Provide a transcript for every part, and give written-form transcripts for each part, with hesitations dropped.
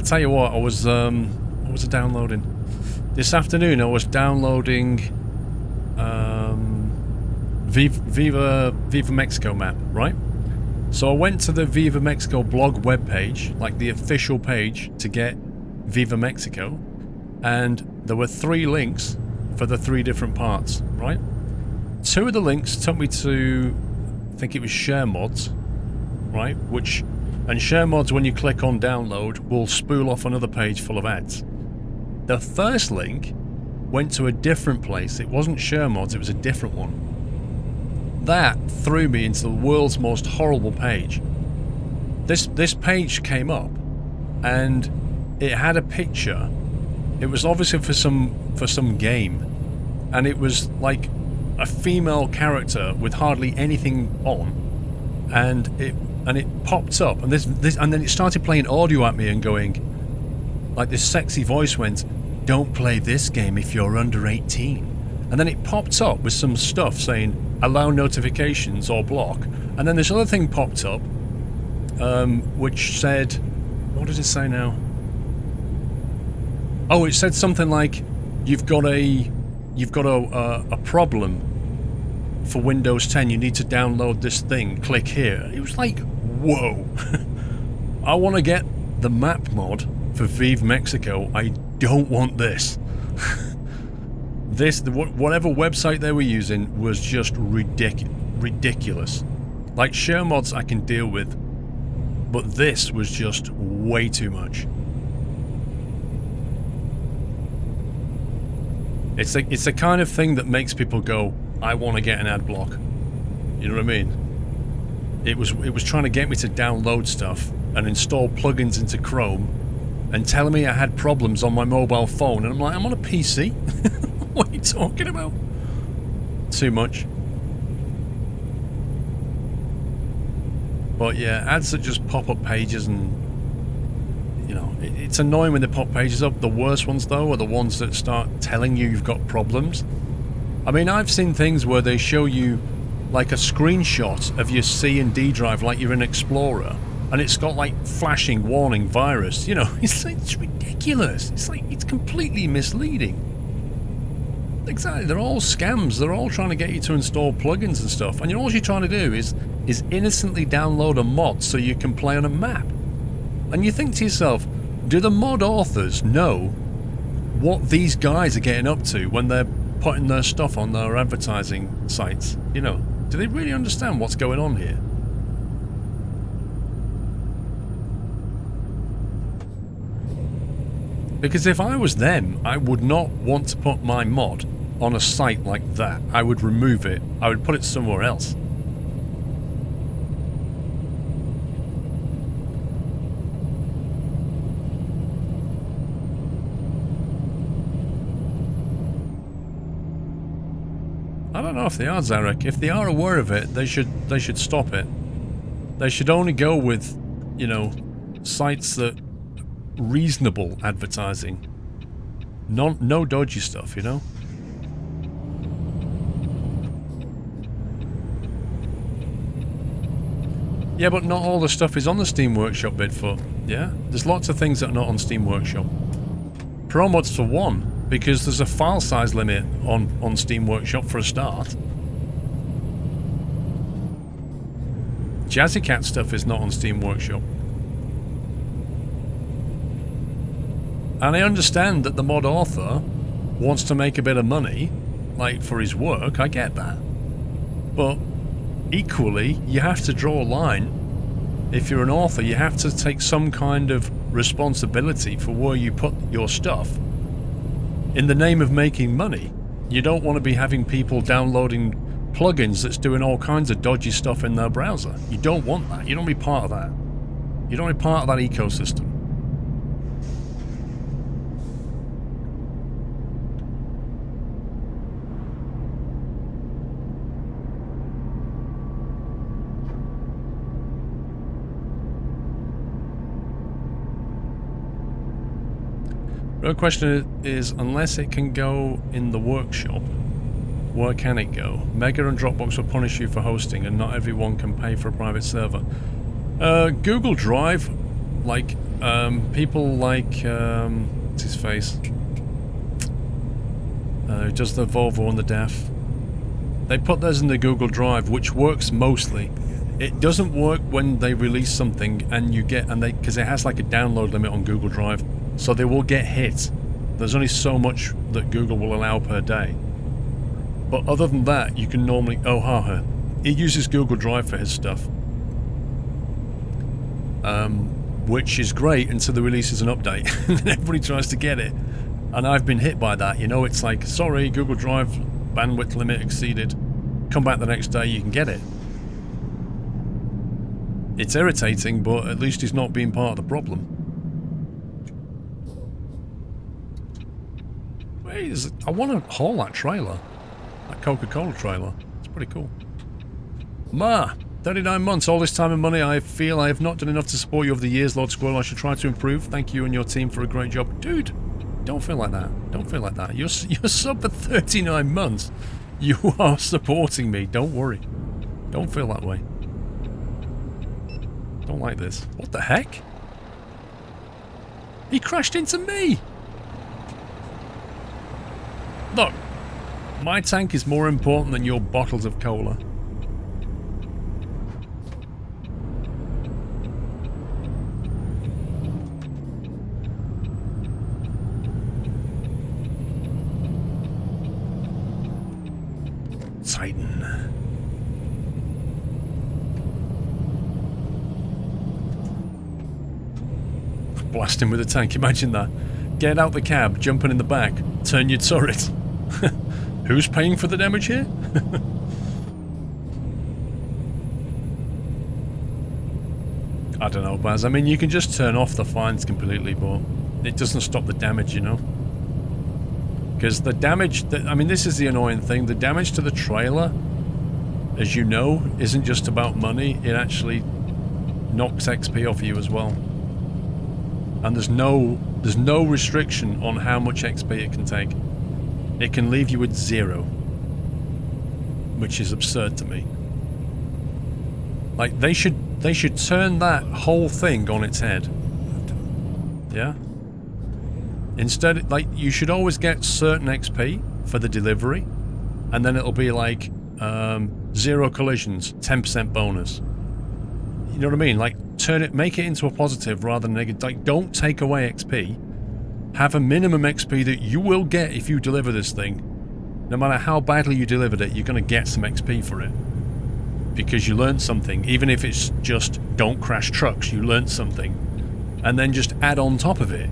tell you what was I downloading? This afternoon I was downloading Viva Mexico map, right? So I went to the Viva Mexico blog webpage, like the official page to get Viva Mexico, and there were 3 links for the 3 different parts, right? 2 of the links took me to, I think it was Share Mods, right? And Share Mods, when you click on download, will spool off another page full of ads. The first link went to a different place. It wasn't Share Mods, it was a different one. That threw me into the world's most horrible page. This page came up, and it had a picture. It was obviously for some game, and it was like a female character with hardly anything on, and it popped up, and and then it started playing audio at me and going, like this sexy voice went, "Don't play this game if you're under 18." And then it popped up with some stuff saying, "Allow notifications or block." And then this other thing popped up, which said, what does it say now? Oh, it said something like, "You've got a problem for Windows 10. You need to download this thing. Click here." It was like, whoa! I want to get the map mod for Viva Mexico. I don't want this. Whatever website they were using was just ridiculous. Like Share Mods I can deal with, but this was just way too much. It's the kind of thing that makes people go, "I want to get an ad block." You know what I mean? It was trying to get me to download stuff and install plugins into Chrome, and telling me I had problems on my mobile phone, and I'm like, I'm on a PC. What are you talking about? Too much. But yeah, ads that just pop up pages, and you know, it's annoying when they pop pages up. The worst ones though are the ones that start telling you you've got problems. I mean, I've seen things where they show you like a screenshot of your C and D drive like you're an Explorer, and it's got like flashing warning virus. You know, it's ridiculous. It's completely misleading. Exactly, they're all scams. They're all trying to get you to install plugins and stuff, and all you're trying to do is innocently download a mod so you can play on a map. And you think to yourself, do the mod authors know what these guys are getting up to when they're putting their stuff on their advertising sites? You know, do they really understand what's going on here? Because if I was them, I would not want to put my mod on a site like that. I would remove it. I would put it somewhere else. I don't know if they are, Zarek. If they are aware of it, they should stop it. They should only go with, you know, sites that reasonable advertising. No dodgy stuff, you know? Yeah, but not all the stuff is on the Steam Workshop, Bigfoot. Yeah? There's lots of things that are not on Steam Workshop. Pro mods for one, because there's a file size limit on Steam Workshop for a start. Jazzy Cat stuff is not on Steam Workshop. And I understand that the mod author wants to make a bit of money, like for his work, I get that. But equally, you have to draw a line. If you're an author, you have to take some kind of responsibility for where you put your stuff. In the name of making money, you don't want to be having people downloading plugins that's doing all kinds of dodgy stuff in their browser. You don't want that. You don't want to be part of that. You don't want to be part of that ecosystem. Real question is, unless it can go in the workshop, where can it go? Mega and Dropbox will punish you for hosting, and not everyone can pay for a private server. Google Drive, like, people like, what's his face? Who does the Volvo and the DAF. They put theirs in the Google Drive, which works mostly. It doesn't work when they release something and you get, because it has like a download limit on Google Drive, so they will get hit. There's only so much that Google will allow per day. But other than that, you can normally, he uses Google Drive for his stuff. Which is great until the releases an update and then everybody tries to get it. And I've been hit by that, you know, it's like, sorry, Google Drive bandwidth limit exceeded. Come back the next day, you can get it. It's irritating, but at least it's not being part of the problem. Wait, I want to haul that trailer. That Coca-Cola trailer. It's pretty cool. Ma! 39 months, all this time and money. I feel I have not done enough to support you over the years, Lord Squirrel. I should try to improve. Thank you and your team for a great job. Dude, don't feel like that. Don't feel like that. You're sub for 39 months. You are supporting me. Don't worry. Don't feel that way. Don't like this. What the heck? He crashed into me! Look, my tank is more important than your bottles of cola. Titan. Blast him with a tank, imagine that. Get out the cab, jumping in the back, turn your turret. Who's paying for the damage here? I don't know, Baz. I mean, you can just turn off the fines completely, but it doesn't stop the damage, you know? Because the damage... I mean, this is the annoying thing. The damage to the trailer, as you know, isn't just about money. It actually knocks XP off you as well. And there's no restriction on how much XP it can take. It can leave you with 0. Which is absurd to me. Like, they should turn that whole thing on its head. Yeah? Instead, like, you should always get certain XP for the delivery, and then it'll be like 0 collisions, 10% bonus. You know what I mean? Like, make it into a positive rather than negative. Like, don't take away XP. Have a minimum XP that you will get if you deliver this thing. No matter how badly you delivered it, you're going to get some XP for it. Because you learned something. Even if it's just don't crash trucks, you learned something. And then just add on top of it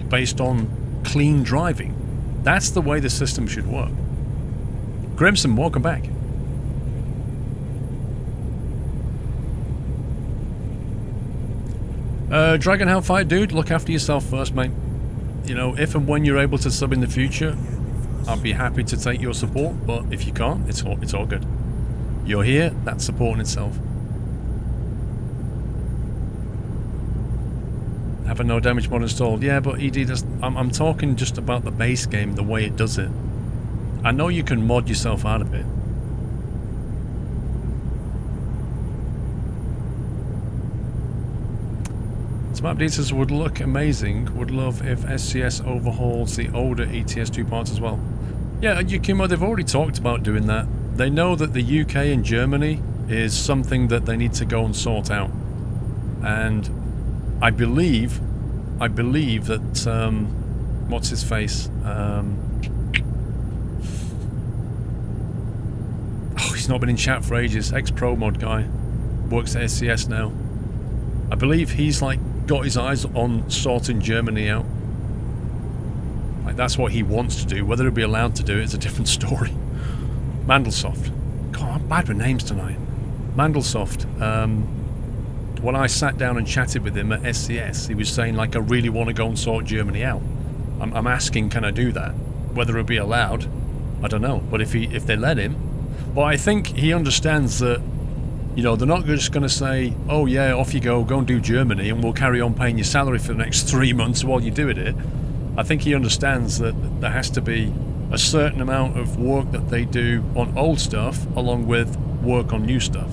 based on clean driving. That's the way the system should work. Grimson, welcome back. Dragon Hellfire dude, look after yourself first, mate. You know, if and when you're able to sub in the future, I'd be happy to take your support, but if you can't, it's all good. You're here, that's support in itself. Have a no damage mod installed. Yeah, but ED does. I'm talking just about the base game, the way it does it. I know you can mod yourself out of it. Smart details would look amazing. Would love if SCS overhauls the older ETS2 parts as well. Yeah, Yukimo, they've already talked about doing that. They know that the UK and Germany is something that they need to go and sort out. And I believe that, what's his face? Oh, he's not been in chat for ages. Ex-Pro Mod guy. Works at SCS now. I believe he's, like, got his eyes on sorting Germany out. Like, that's what he wants to do. Whether he'll be allowed to do it is a different story. Mandelsoft. God, I'm bad with names tonight. Mandelsoft. When I sat down and chatted with him at SCS, he was saying, like, I really want to go and sort Germany out. I'm asking, can I do that? Whether it'll be allowed, I don't know. But if they let him... But I think he understands that, you know, they're not just going to say, oh yeah, off you go and do Germany, and we'll carry on paying your salary for the next 3 months while you're doing it. I think he understands that there has to be a certain amount of work that they do on old stuff, along with work on new stuff.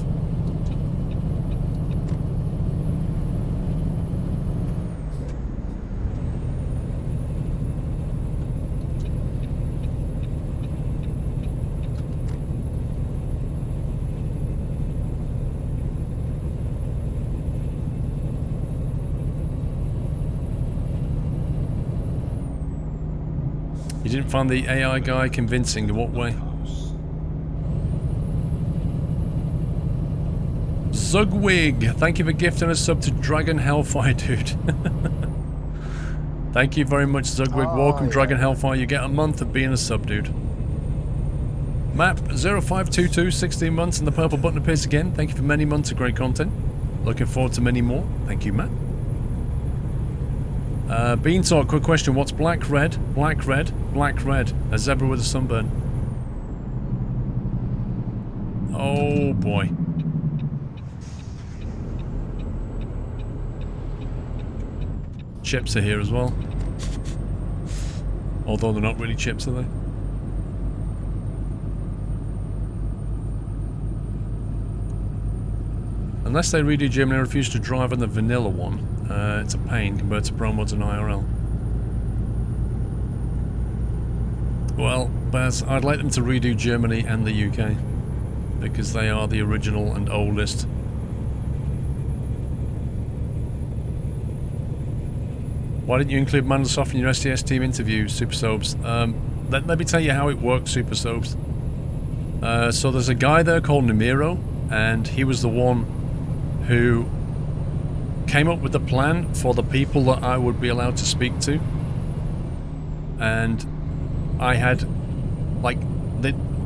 You didn't find the AI guy convincing. In what way? Zugwig, thank you for gifting a sub to Dragon Hellfire, dude. Thank you very much, Zugwig. Welcome, Dragon Hellfire. You get a month of being a sub, dude. Map 0522, 16 months, and the purple button appears again. Thank you for many months of great content. Looking forward to many more. Thank you, Matt. Beanstalk, quick question. What's black, red, black, red, black, red? A zebra with a sunburn. Oh, boy. Chips are here as well. Although they're not really chips, are they? Unless they redo Germany, I refuse to drive on the vanilla one. It's a pain compared to Pro Mods and IRL. Well, Baz, I'd like them to redo Germany and the UK. Because they are the original and oldest. Why didn't you include Mandelsoft in your STS team interview, Super Soaps? Let me tell you how it works, Super Soaps. So there's a guy there called Namiro, and he was the one who came up with the plan for the people that I would be allowed to speak to. And I had, like,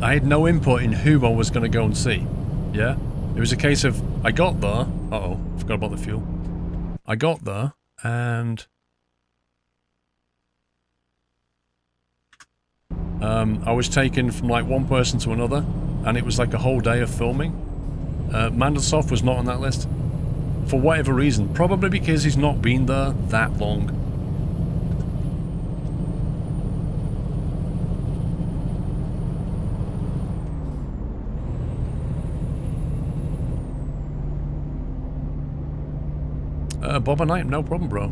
I had no input in who I was going to go and see. Yeah? It was a case of, I got there. Uh-oh, forgot about the fuel. I got there, and I was taken from like one person to another, and it was like a whole day of filming. Mandelsoft was not on that list. For whatever reason. Probably because he's not been there that long. Boba Knight, no problem, bro.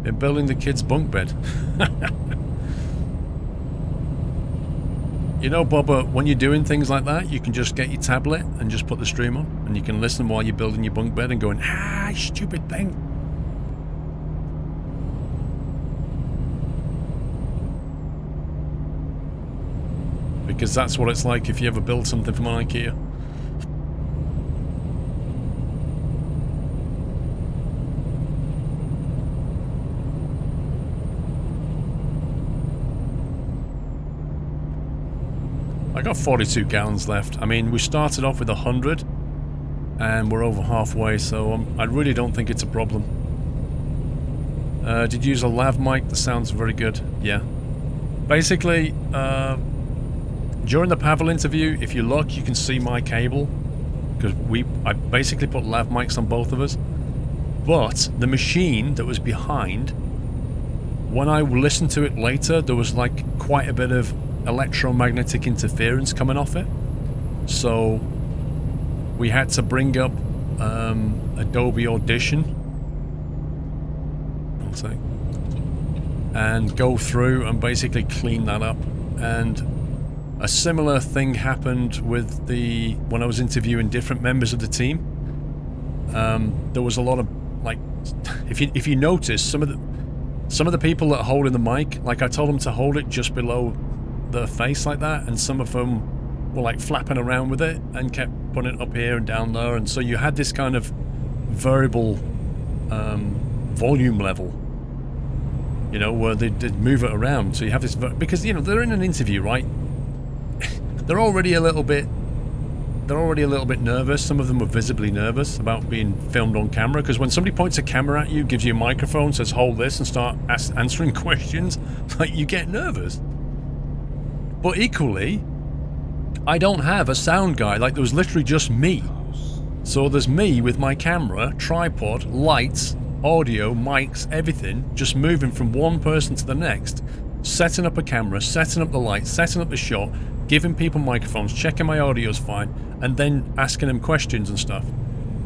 Been building the kid's bunk bed. You know, Boba, when you're doing things like that, you can just get your tablet and just put the stream on, and you can listen while you're building your bunk bed and going, ah, stupid thing. Because that's what it's like if you ever build something from IKEA. I got 42 gallons left. I mean, we started off with 100 and we're over halfway, so I really don't think it's a problem. Did you use a lav mic? That sounds very good. Yeah. Basically, during the Pavel interview, if you look, you can see my cable, because I basically put lav mics on both of us. But the machine that was behind, when I listened to it later, there was like quite a bit of electromagnetic interference coming off it, so we had to bring up Adobe Audition, and go through and basically clean that up. And a similar thing happened with when I was interviewing different members of the team. There was a lot of, like, if you notice, some of the people that are holding the mic, like, I told them to hold it just below the face like that, and some of them were like flapping around with it and kept putting it up here and down there, and so you had this kind of variable volume level, you know, where they'd move it around. So you have this, because, you know, they're in an interview, right? they're already a little bit nervous. Some of them were visibly nervous about being filmed on camera, because when somebody points a camera at you, gives you a microphone, says hold this, and start answering questions, like, you get nervous. But equally, I don't have a sound guy. Like, there was literally just me. So there's me with my camera, tripod, lights, audio, mics, everything, just moving from one person to the next, setting up a camera, setting up the lights, setting up the shot, giving people microphones, checking my audio's fine, and then asking them questions and stuff.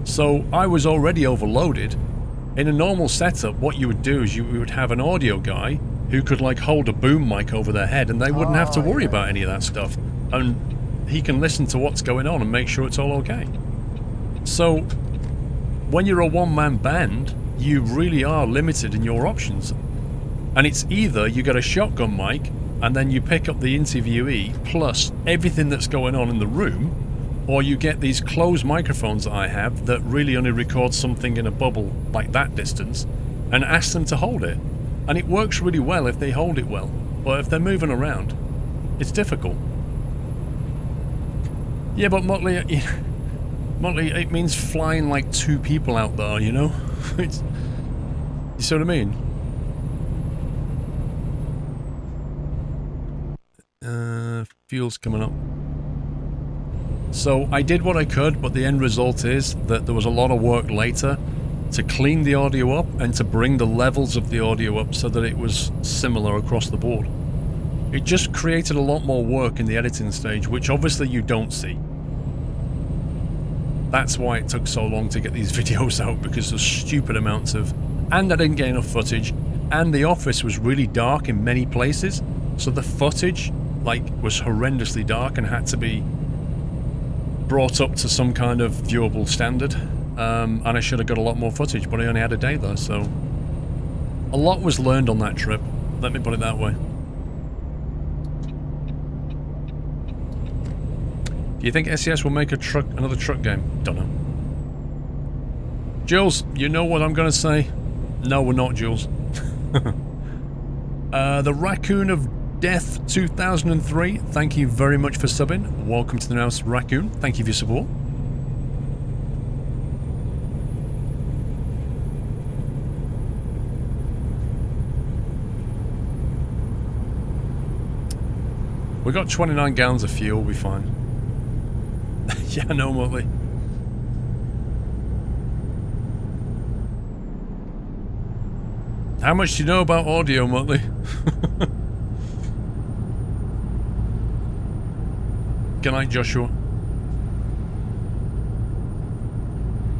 So I was already overloaded. In a normal setup, what you would do is you would have an audio guy who could, like, hold a boom mic over their head, and they wouldn't have to worry about any of that stuff. And he can listen to what's going on and make sure it's all okay. So when you're a one-man band, you really are limited in your options. And it's either you get a shotgun mic and then you pick up the interviewee plus everything that's going on in the room, or you get these closed microphones that I have that really only record something in a bubble like that distance, and ask them to hold it. And it works really well if they hold it well, but if they're moving around, it's difficult. Yeah, but Motley, it means flying like 2 people out there, you know? You see what I mean? Fuel's coming up. So I did what I could, but the end result is that there was a lot of work later to clean the audio up and to bring the levels of the audio up so that it was similar across the board. It just created a lot more work in the editing stage, which obviously you don't see. That's why it took so long to get these videos out, because there's stupid amounts of... And I didn't get enough footage, and the office was really dark in many places, so the footage, like, was horrendously dark and had to be brought up to some kind of viewable standard. And I should have got a lot more footage, but I only had a day there, so... A lot was learned on that trip, let me put it that way. Do you think SES will make another truck game? Don't know. Jules, you know what I'm going to say? No, we're not, Jules. The Raccoon of Death 2003, thank you very much for subbing. Welcome to the house, Raccoon. Thank you for your support. We got 29 gallons of fuel, we'll be fine. Yeah, no, Motley. How much do you know about audio, Motley? Good night, Joshua.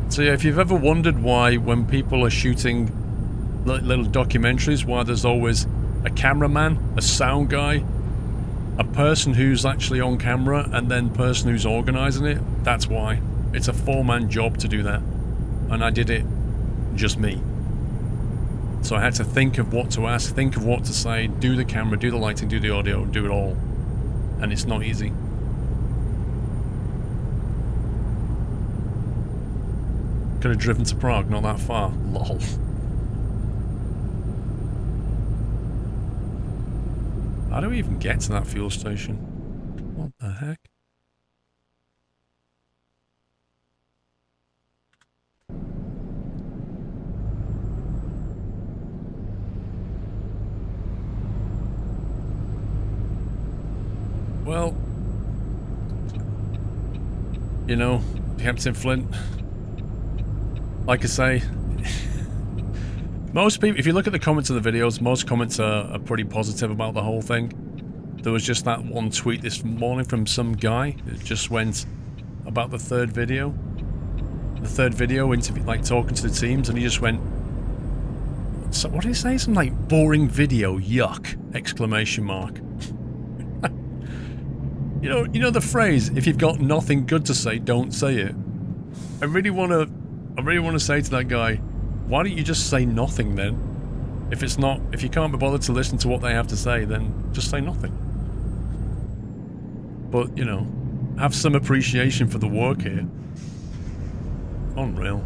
So yeah, if you've ever wondered why when people are shooting little documentaries, why there's always a cameraman, a sound guy, a person who's actually on camera, and then person who's organising it, that's why. It's a 4-man job to do that. And I did it just me. So I had to think of what to ask, think of what to say, do the camera, do the lighting, do the audio, do it all. And it's not easy. Could have driven to Prague, not that far. Lol. How do we even get to that fuel station? What the heck? Well, you know, Captain Flint, like I say, most people, if you look at the comments of the videos, most comments are pretty positive about the whole thing. There was just that one tweet this morning from some guy that just went about the third video. The third video, interview, like talking to the teams, and he just went, so what did he say? Some like boring video, yuck! Exclamation mark. You know the phrase, if you've got nothing good to say, don't say it. I really want to say to that guy, why don't you just say nothing then? If you can't be bothered to listen to what they have to say, then just say nothing. But, you know, have some appreciation for the work here. Unreal.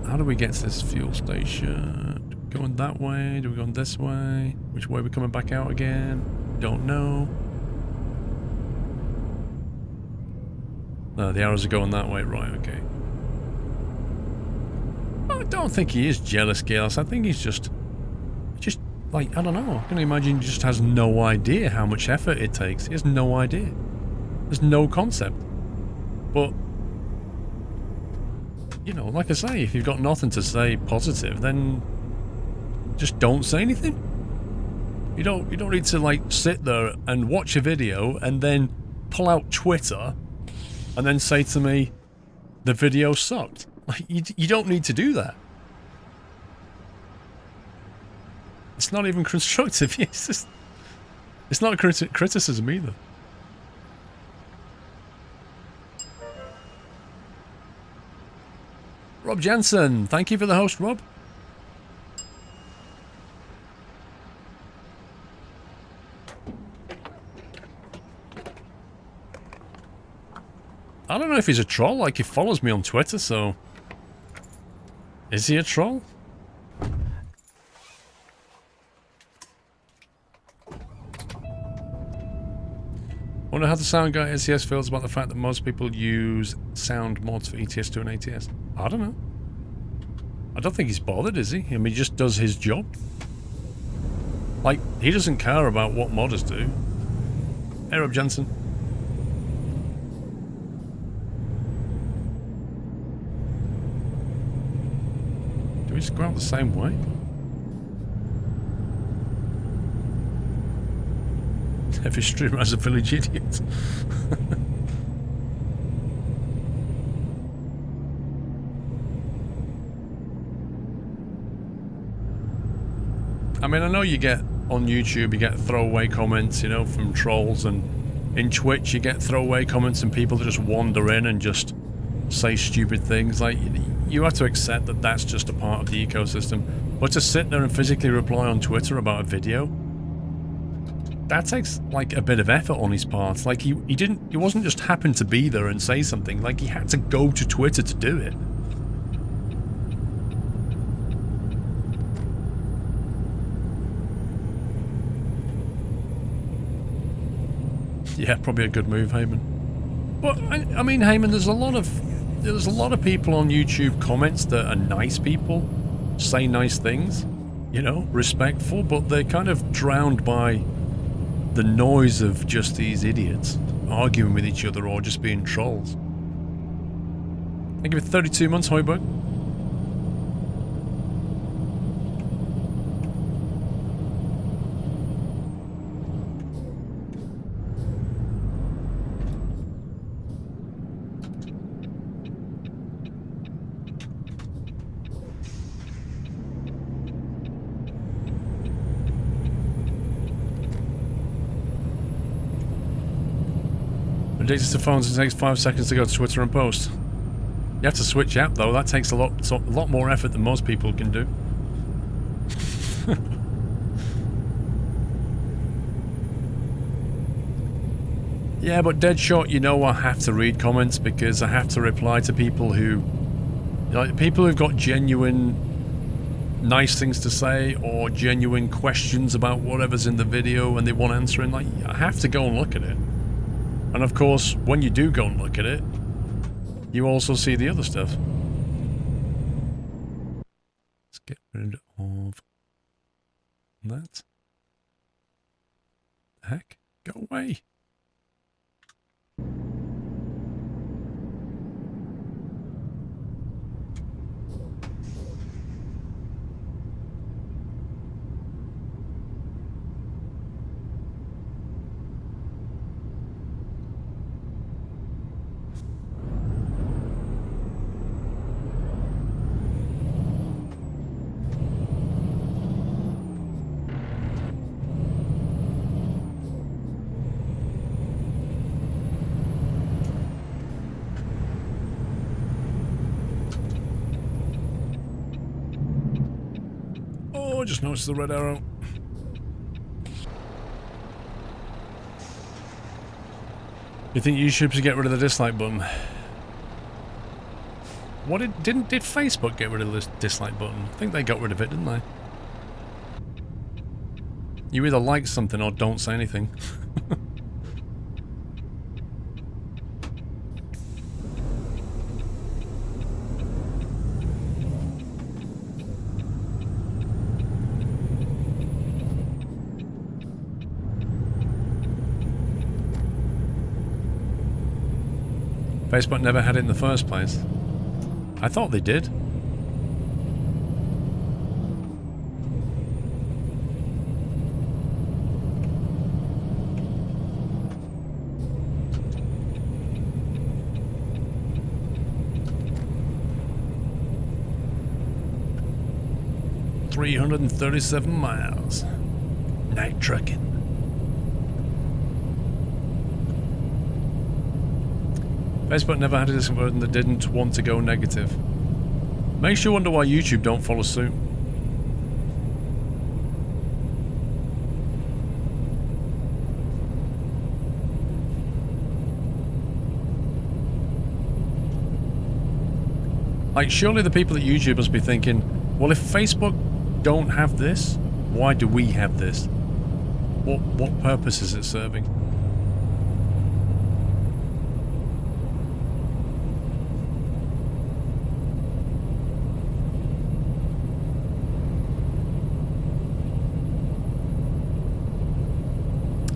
How do we get to this fuel station? Do we go in that way? Do we go in this way? Which way are we coming back out again? Don't know. No, the arrows are going that way. Right, okay. I don't think he is jealous, Gales. I think he's just like, I don't know. I can imagine he just has no idea how much effort it takes. He has no idea. There's no concept. But, you know, like I say, if you've got nothing to say positive, then just don't say anything. You don't need to, like, sit there and watch a video and then pull out Twitter and then say to me, the video sucked. Like, you don't need to do that. It's not even constructive. It's not a criticism either. Rob Jensen, thank you for the host, Rob. I don't know if he's a troll, like he follows me on Twitter, so... Is he a troll? Wonder how the sound guy at SES feels about the fact that most people use sound mods for ETS2 and ATS. I don't know. I don't think he's bothered, is he? I mean, he just does his job. Like, he doesn't care about what modders do. Hey, Rob Jensen. Do we just go out the same way? Every streamer has a village idiot. I mean, I know you get on YouTube, you get throwaway comments, you know, from trolls, and in Twitch you get throwaway comments and people that just wander in and just say stupid things. Like, you have to accept that that's just a part of the ecosystem. But to sit there and physically reply on Twitter about a video, that takes, like, a bit of effort on his part. Like, he wasn't just happened to be there and say something. Like, he had to go to Twitter to do it. Yeah, probably a good move, Heyman. But I mean, Heyman, there's a lot of people on YouTube comments that are nice people, say nice things, you know, respectful, but they're kind of drowned by the noise of just these idiots arguing with each other or just being trolls. Thank you for 32 months, Hoiberg. Addicted to phones, it takes 5 seconds to go to Twitter and post. You have to switch app though, that takes a lot more effort than most people can do. Yeah, but Deadshot, you know I have to read comments because I have to reply to people who... like, people who've got genuine nice things to say or genuine questions about whatever's in the video and they want answering. Like, I have to go and look at it. And of course, when you do go and look at it, you also see the other stuff. Let's get rid of that. The heck? Go away. Just noticed the red arrow. You think YouTube should get rid of the dislike button? What did Facebook get rid of the dislike button? I think they got rid of it, didn't they? You either like something or don't say anything. Facebook never had it in the first place. I thought they did. $337 miles. Night trucking. Facebook never had a discount button that didn't want to go negative. Makes you wonder why YouTube don't follow suit. Like, surely the people at YouTube must be thinking, well, if Facebook don't have this, why do we have this? What purpose is it serving?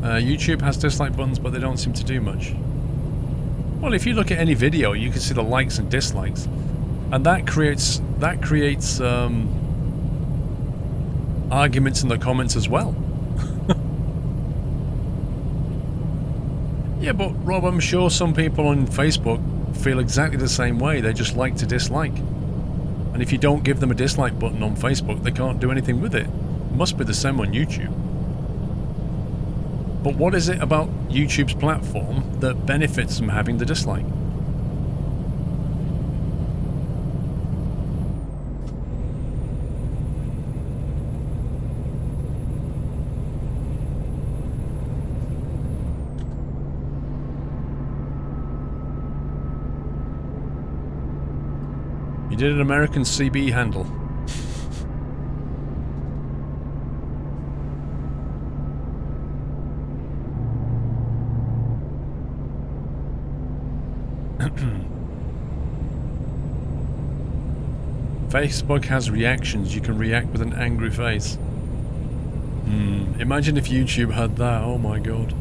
YouTube has dislike buttons, but they don't seem to do much. Well, if you look at any video, you can see the likes and dislikes, and that creates arguments in the comments as well. Yeah, but Rob, I'm sure some people on Facebook feel exactly the same way. They just like to dislike, and if you don't give them a dislike button on Facebook, they can't do anything with it. It must be the same on YouTube. But what is it about YouTube's platform that benefits from having the dislike? You did an American CB handle. Facebook has reactions. You can react with an angry face. Imagine if YouTube had that. Oh my god.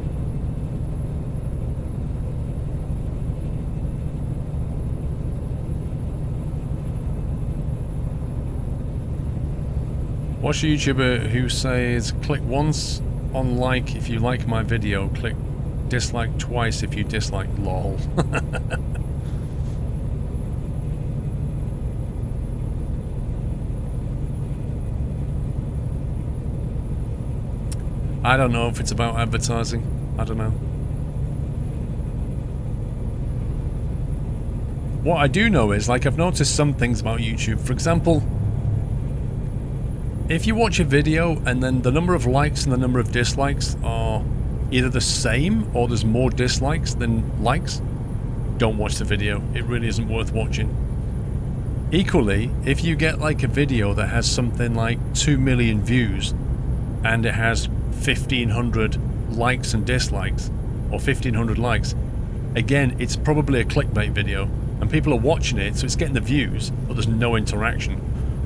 Watch a YouTuber who says, click once on like if you like my video, click dislike twice if you dislike, lol. I don't know if it's about advertising. I don't know. What I do know is, like, I've noticed some things about YouTube. For example, if you watch a video and then the number of likes and the number of dislikes are either the same or there's more dislikes than likes, don't watch the video. It really isn't worth watching. Equally, if you get like a video that has something like 2 million views and it has 1,500 likes and dislikes, or 1,500 likes, again, it's probably a clickbait video and people are watching it, so it's getting the views, but there's no interaction.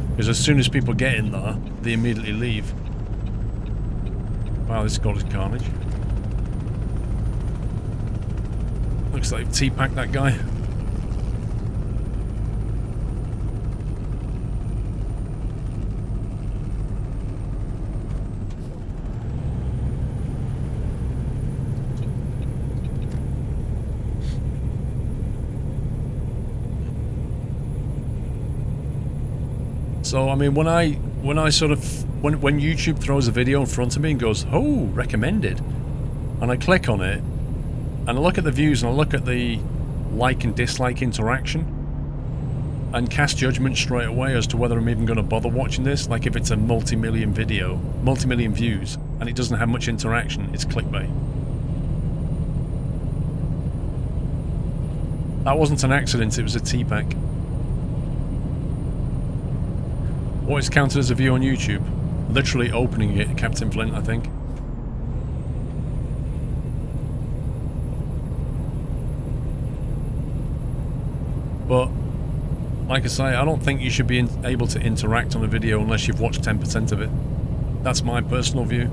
Because as soon as people get in there, they immediately leave. Wow, this god is carnage. Looks like they've T-packed that guy. So I mean, when YouTube throws a video in front of me and goes, "Oh, recommended," and I click on it, and I look at the views and I look at the like and dislike interaction, and cast judgment straight away as to whether I'm even going to bother watching this. Like if it's a multi-million video, multi-million views, and it doesn't have much interaction, it's clickbait. That wasn't an accident; it was a T-pack. What is counted as a view on YouTube? Literally opening it, Captain Flint, I think. But, like I say, I don't think you should be able to interact on a video unless you've watched 10% of it. That's my personal view.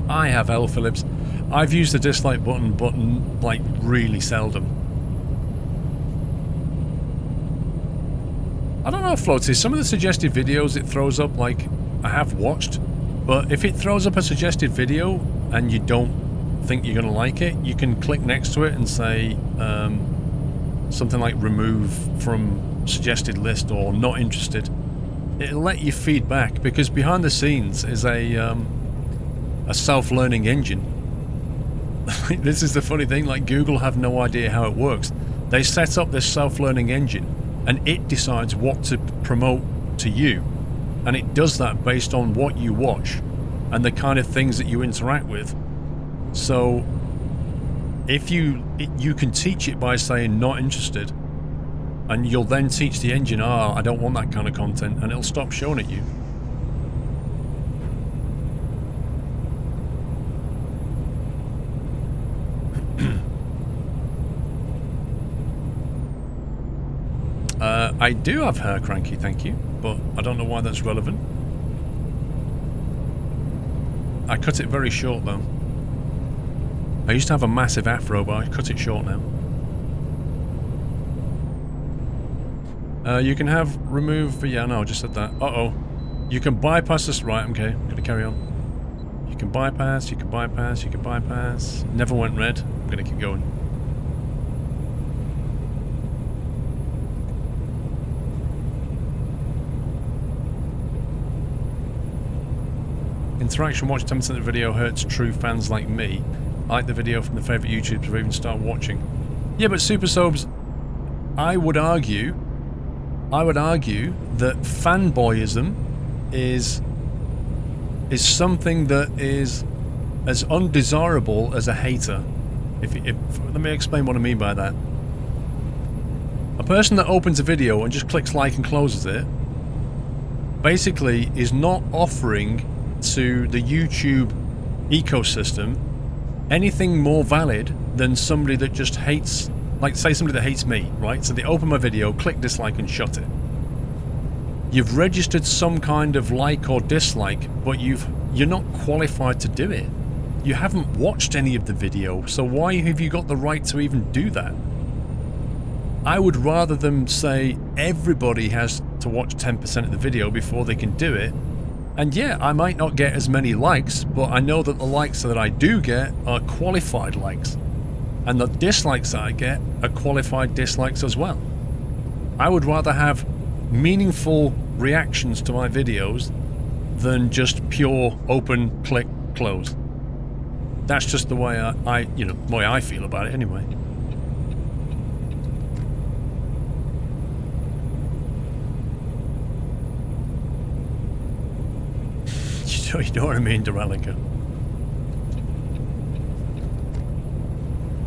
I have L. Phillips. I've used the dislike button, like, really seldom. I don't know, Floaty, some of the suggested videos it throws up, like, I have watched, but if it throws up a suggested video and you don't think you're going to like it, you can click next to it and say something like remove from suggested list or not interested. It'll let you feedback, because behind the scenes is a self-learning engine. This is the funny thing, like Google have no idea how it works. They set up this self-learning engine and it decides what to promote to you, and it does that based on what you watch. and the kind of things that you interact with. So if you can teach it by saying not interested, and you'll then teach the engine, I don't want that kind of content, and it'll stop showing it you. I do have hair, Cranky, thank you, but I don't know why that's relevant. I cut it very short though. I used to have a massive afro, but I cut it short now. You can have remove... Yeah, no, I just said that. Uh-oh. You can bypass this... Right, okay, I'm going to carry on. You can bypass, you can bypass, you can bypass. Never went red. I'm going to keep going. Interaction watch 10% of the video hurts true fans like me. I like the video from the favourite YouTubers or even start watching. Yeah, but Super Sobes, I would argue that fanboyism is something that is as undesirable as a hater. Let me explain what I mean by that. A person that opens a video and just clicks like and closes it basically is not offering to the YouTube ecosystem anything more valid than somebody that just hates, like say somebody that hates me, right? So they open my video, click dislike and shut it. You've registered some kind of like or dislike, but you're not qualified to do it. You haven't watched any of the video, so why have you got the right to even do that? I would rather them say everybody has to watch 10% of the video before they can do it. And yeah, I might not get as many likes, but I know that the likes that I do get are qualified likes. And the dislikes that I get are qualified dislikes as well. I would rather have meaningful reactions to my videos than just pure open, click, close. That's just the way the way I feel about it anyway. You know what I mean, Duralica?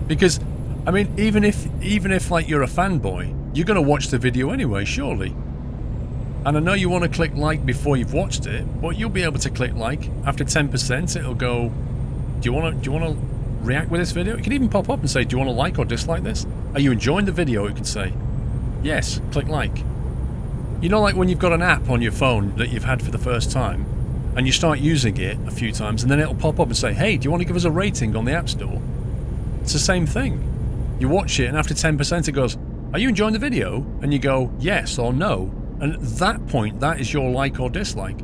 Because, I mean, even if like you're a fanboy, you're going to watch the video anyway, surely. And I know you want to click like before you've watched it, but you'll be able to click like after 10%. It'll go, do you want to react with this video? It can even pop up and say, do you want to like or dislike this? Are you enjoying the video? It can say, yes, click like. You know, like when you've got an app on your phone that you've had for the first time, and you start using it a few times, and then it'll pop up and say, hey, do you want to give us a rating on the App Store? It's the same thing. You watch it, and after 10% it goes, are you enjoying the video? And you go, yes or no. And at that point, that is your like or dislike.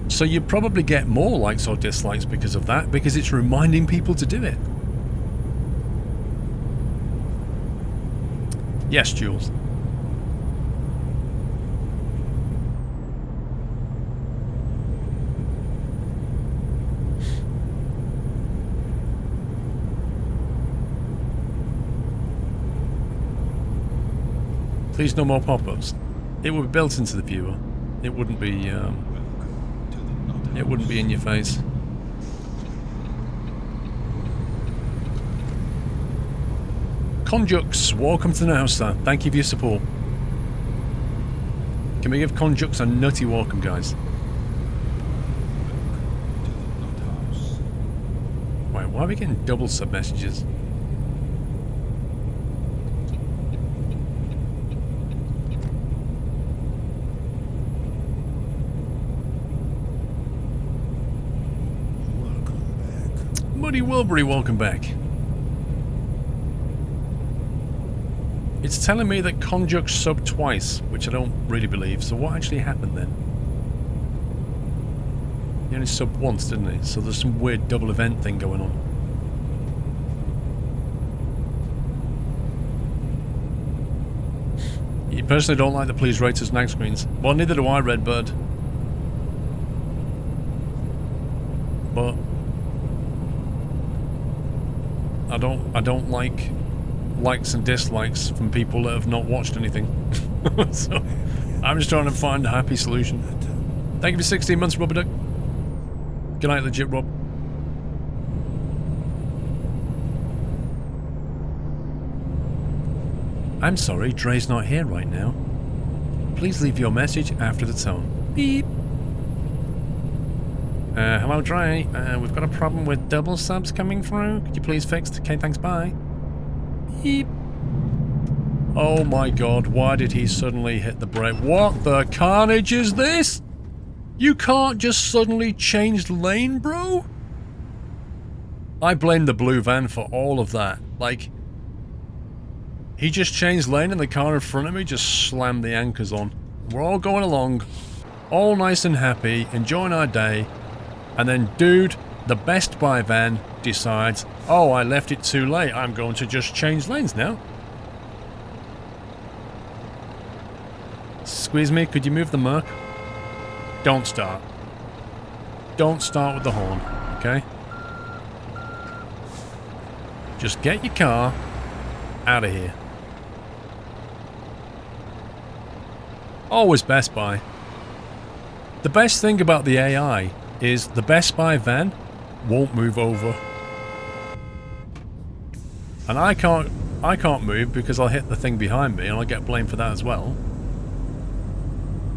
So you probably get more likes or dislikes because of that, because it's reminding people to do it. Yes, Jules. Please no more pop-ups. It would be built into the viewer. It wouldn't be in your face. Conjux, welcome to the house, sir. Thank you for your support. Can we give Conjux a nutty welcome, guys? Wait, why are we getting double sub messages? Muddy Wilbury, welcome back. It's telling me that Conjux subbed twice, which I don't really believe, so what actually happened then? He only subbed once, didn't he? So there's some weird double event thing going on. You personally don't like the please rate us nag screens. Well, neither do I, Redbird. But I don't like likes and dislikes from people that have not watched anything. So I'm just trying to find a happy solution. Thank you for 16 months, Rubber Duck. Good night, Legit Rob. I'm sorry, Dre's not here right now. Please leave your message after the tone. Beep. Hello, Dre. We've got a problem with double subs coming through. Could you please fix it? Okay, thanks, bye. Beep. Oh my god, why did he suddenly hit the brake? What the carnage is this? You can't just suddenly change lane, bro? I blame the blue van for all of that. Like, he just changed lane and the car in front of me just slammed the anchors on. We're all going along, all nice and happy, enjoying our day. And then, dude, the Best Buy van decides, oh, I left it too late. I'm going to just change lanes now. Squeeze me, could you move the Merc? Don't start. Don't start with the horn, okay? Just get your car out of here. Always Best Buy. The best thing about the AI is the Best Buy van won't move over. And I can't move because I'll hit the thing behind me and I'll get blamed for that as well.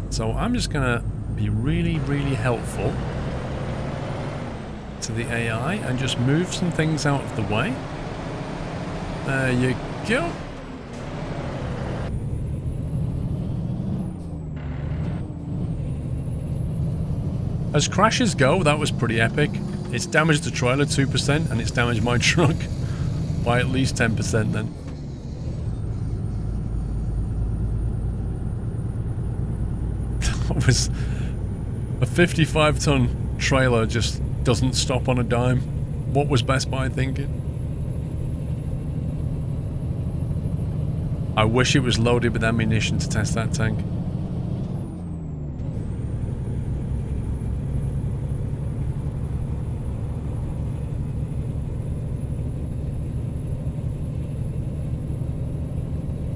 So I'm just gonna be really, really helpful to the AI and just move some things out of the way. There you go. As crashes go, that was pretty epic. It's damaged the trailer 2% and it's damaged my truck by at least 10% then. That was a 55-ton trailer just doesn't stop on a dime. What was Best Buy thinking? I wish it was loaded with ammunition to test that tank.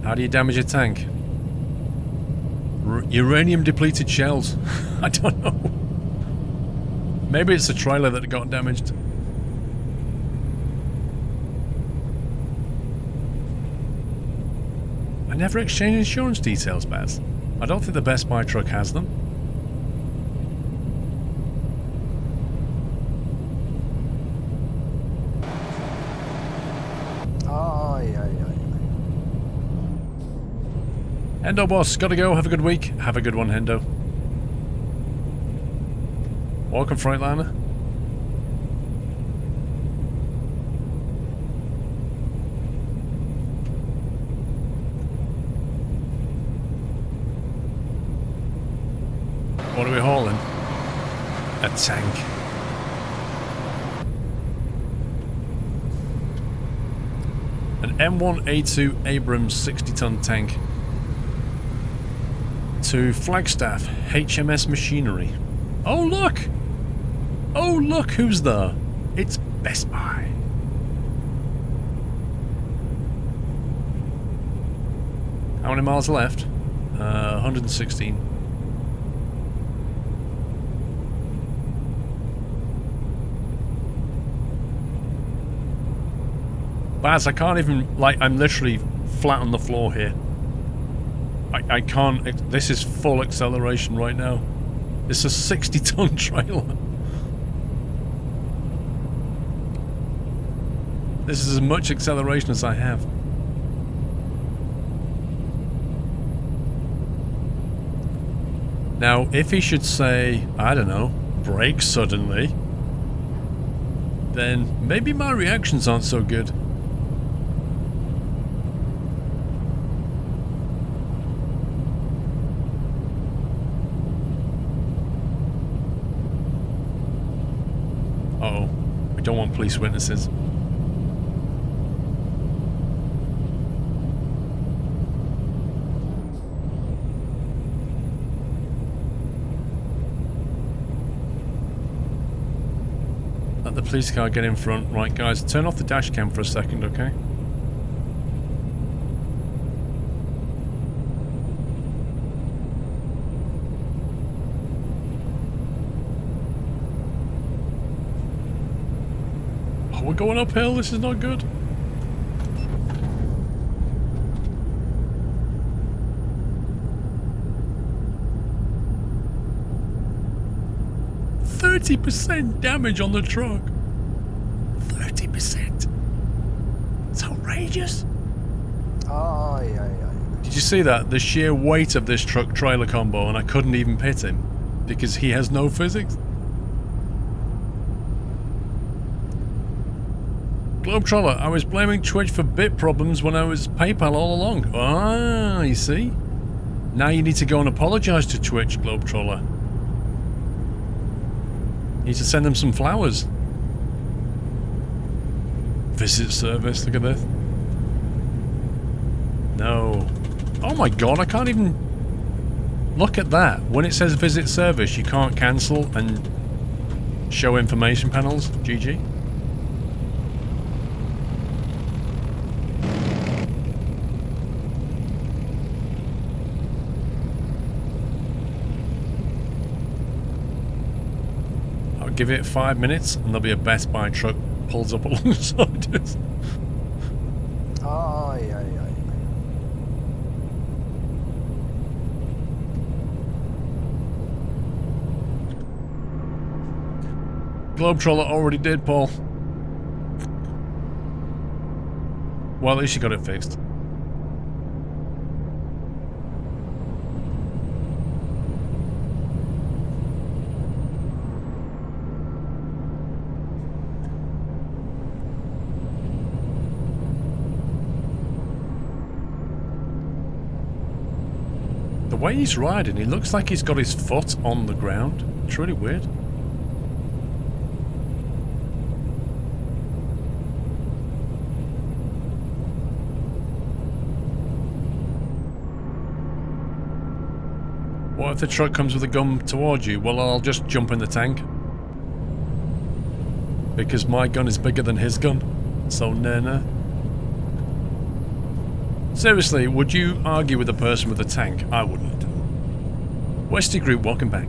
How do you damage a tank? Uranium depleted shells. I don't know. Maybe it's the trailer that got damaged. I never exchanged insurance details, Baz. I don't think the Best Buy truck has them. Hendo boss, gotta go. Have a good week. Have a good one, Hendo. Welcome, Freightliner. What are we hauling? A tank. An M1A2 Abrams 60-ton tank. To Flagstaff, HMS Machinery. Oh look! Oh look who's there! It's Best Buy. How many miles left? 116. Baz, I can't even, like, I'm literally flat on the floor here. I can't, this is full acceleration right now. It's a 60-ton trailer. This is as much acceleration as I have. Now, if he should say, I don't know, brake suddenly, then maybe my reactions aren't so good. Uh-oh. We don't want police witnesses. Let the police car get in front. Right, guys, turn off the dash cam for a second, okay? Going uphill, this is not good. %30 damage on the truck. 30%. It's outrageous. Aye, aye, aye. Did you see that? The sheer weight of this truck trailer combo, and I couldn't even pit him because he has no physics. Globetroller, I was blaming Twitch for bit problems when I was PayPal all along. Ah, you see? Now you need to go and apologise to Twitch, Globetroller. You need to send them some flowers. Visit service, look at this. No. Oh my god, I can't even... Look at that. When it says visit service, you can't cancel and show information panels. GG. I'll give it 5 minutes and there'll be a Best Buy truck pulls up alongside us. Aye, aye, aye. Globetroller already did, Paul. Well, at least you got it fixed. The way he's riding, he looks like he's got his foot on the ground. It's really weird. What if the truck comes with a gun towards you? Well, I'll just jump in the tank. Because my gun is bigger than his gun. So, nah. Seriously, would you argue with a person with a tank? I wouldn't. Westy Group, welcome back.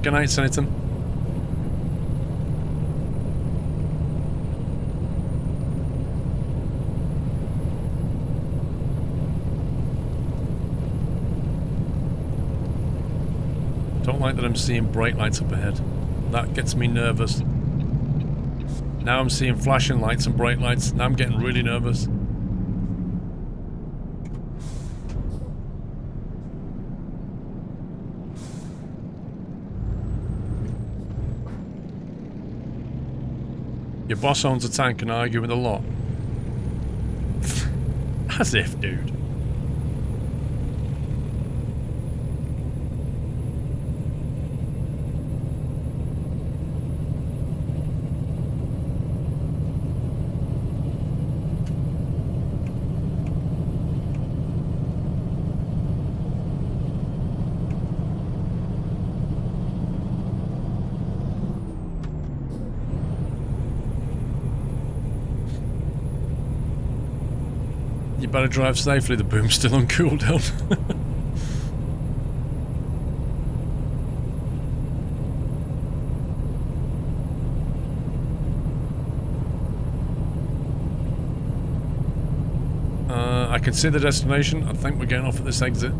Good night, Senator. Don't like that I'm seeing bright lights up ahead. That gets me nervous. Now I'm seeing flashing lights and bright lights. Now I'm getting really nervous. Your boss owns a tank and argue with a lot. As if, dude. You better drive safely, the boom's still on cooldown. I can see the destination. I think we're getting off at this exit.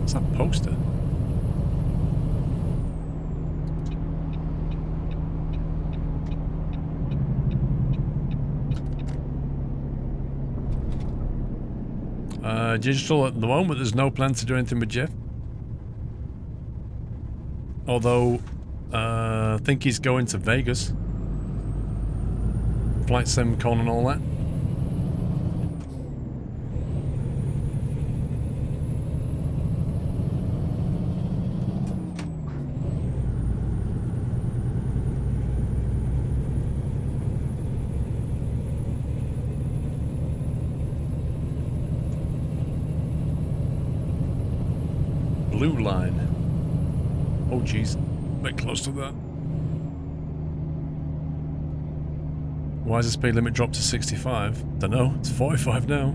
What's that poster? Digital at the moment, there's no plan to do anything with Jeff. Although, I think he's going to Vegas. Flight sim con and all that. Blue line. Oh jeez, bit close to that. Why has the speed limit dropped to 65? Don't know. It's 45 now.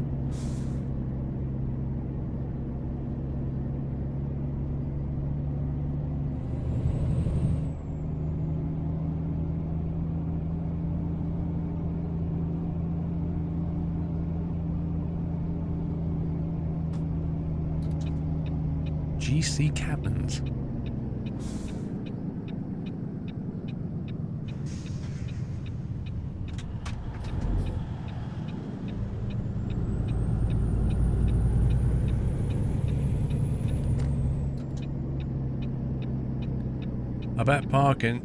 GC cabins. I bet parking.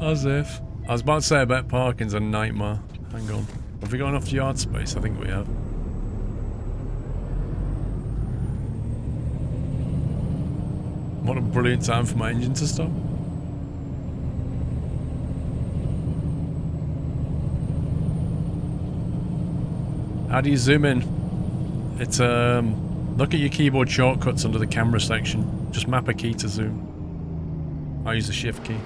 As if. I was about to say I bet parking's a nightmare. Hang on. Have we got enough yard space? I think we have. What a brilliant time for my engine to stop. How do you zoom in? It's look at your keyboard shortcuts under the camera section. Just map a key to zoom. I use the shift key.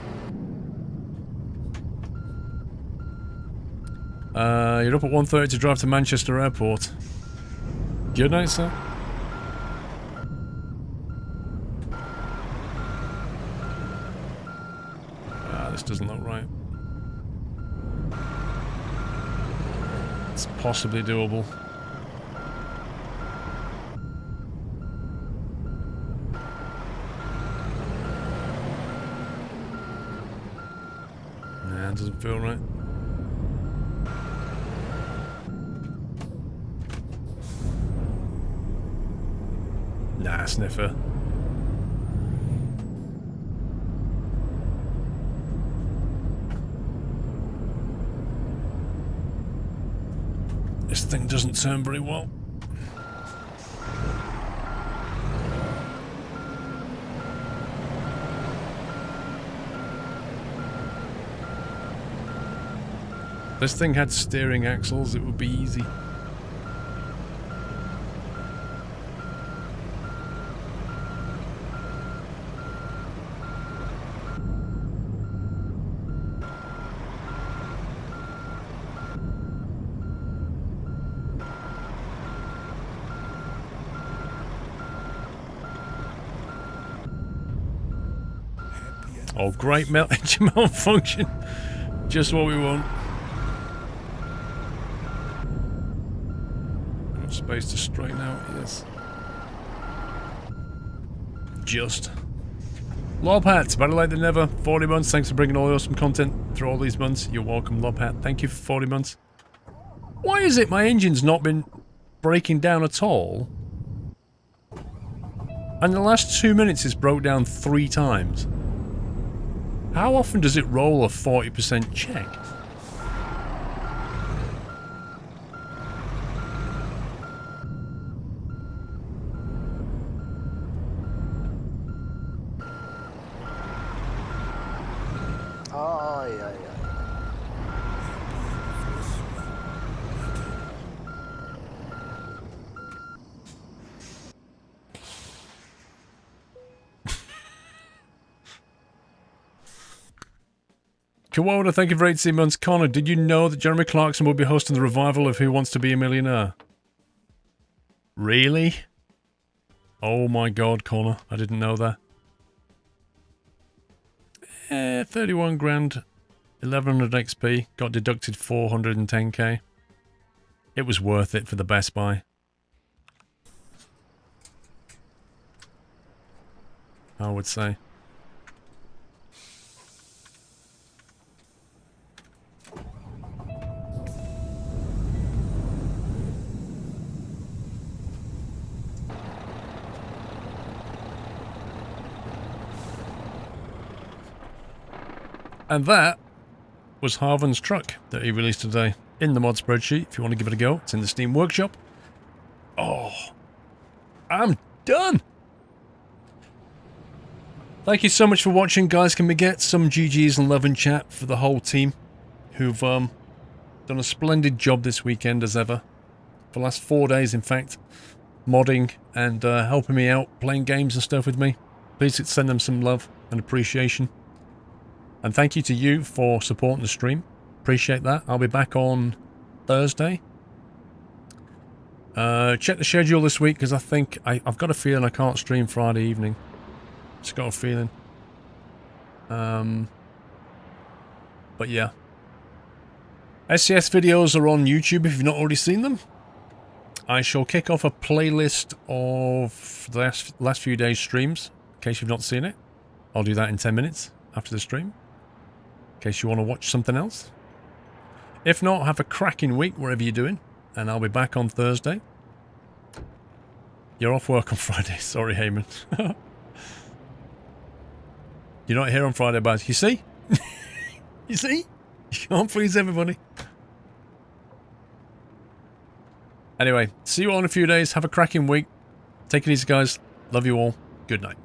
You're up at 1:30 to drive to Manchester Airport. Good night, sir. This doesn't look right. It's possibly doable. Nah, it doesn't feel right. Nah, sniffer. This thing doesn't turn very well. This thing had steering axles, it would be easy. Oh, great engine malfunction. Just what we want. Enough space to straighten out, yes. Just. Lobhat, better late than never. 40 months, thanks for bringing all the awesome content through all these months. You're welcome, Lobhat. Thank you for 40 months. Why is it my engine's not been breaking down at all? And the last 2 minutes it's broke down 3 times. How often does it roll a 40% check? Ay, ay, ay. Kawoda, thank you for 18 months. Connor, did you know that Jeremy Clarkson will be hosting the revival of Who Wants to Be a Millionaire? Really? Oh my god, Connor. I didn't know that. 31 grand, 1100 XP, got deducted 410k. It was worth it for the Best Buy. I would say. And that was Harvan's truck that he released today in the mod spreadsheet. If you want to give it a go, it's in the Steam Workshop. Oh, I'm done. Thank you so much for watching, guys. Can we get some GGs and love and chat for the whole team who've done a splendid job this weekend as ever. For the last 4 days, in fact, modding and helping me out, playing games and stuff with me. Please send them some love and appreciation. And thank you to you for supporting the stream. Appreciate that. I'll be back on Thursday. Check the schedule this week because I think I've got a feeling I can't stream Friday evening. Just got a feeling. But yeah. SCS videos are on YouTube if you've not already seen them. I shall kick off a playlist of the last few days' streams, in case you've not seen it. I'll do that in 10 minutes after the stream, in case you want to watch something else. If not, have a cracking week wherever you're doing, and I'll be back on Thursday. You're off work on Friday. Sorry, Heyman. You're not here on Friday, Baz. You see? You see? You can't please everybody. Anyway, see you all in a few days. Have a cracking week. Take it easy, guys. Love you all. Good night.